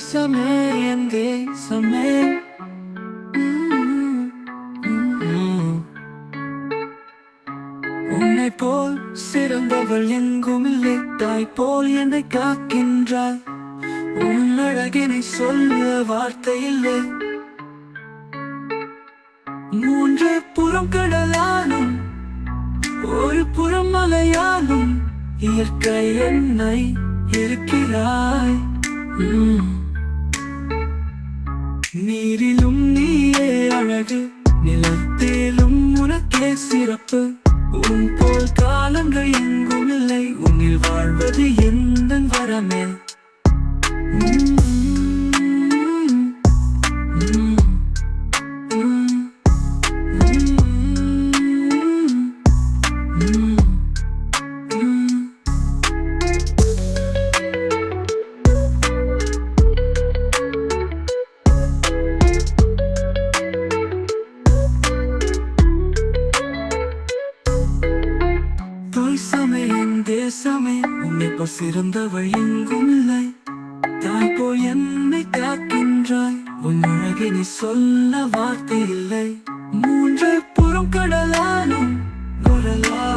தேசமே என் தேசமே. உன்னை போல் சிறந்தவள் எங்குமில்லை, தாய் போல் என்னை காக்கின்றாள். உன் அழகினை சொல்ல வார்த்தை இல்லை. மூன்று புறம் கடலாலும் ஒரு புறம் மலையாலும் இயற்கை என்னை இருக்கிறாய். நீரிலும் நீயே அழகு, நிலத்திலும் உனக்கே சிறப்பு. உன் போல் காலங்கள் எங்கும் இல்லை, உன்னில் வாழ்வது எந்தன் வரமே. தேசமே என் தேசமே, உன்னை போல் சிறந்தவள் எங்கும் இல்லை, தாய் போல் என்னை காக்கின்றாய். உன் அழகினை சொல்ல வார்த்தை இல்லை. மூன்று புறம் கடலாலும்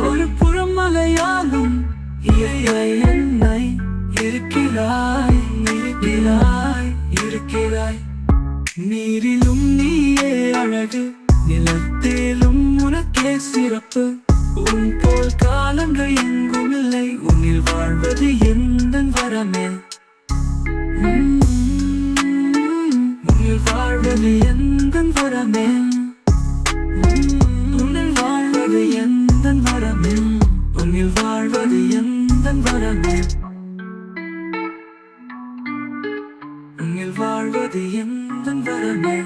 ஒரு புறம் மலையாலும் இயற்கை என்னை இருக்கிறாய், இருக்கிறாய், இருக்கிறாய். நீரிலும் நீயே அழகு, நிலத்திலும் உனக்கே சிறப்பு. உன் போல் காலங்கள் எங்கும் இல்லை, உன்னில் வாழ்வது எந்தன் வரமே. உன்னில் வாழ்வது எந்தன் வரமே. உன்னில் வாழ்வது எந்தன் வரமே. உன்னில் வாழ்வது எந்தன் வரமே. உன்னில் வாழ்வது எந்தன் வரமே.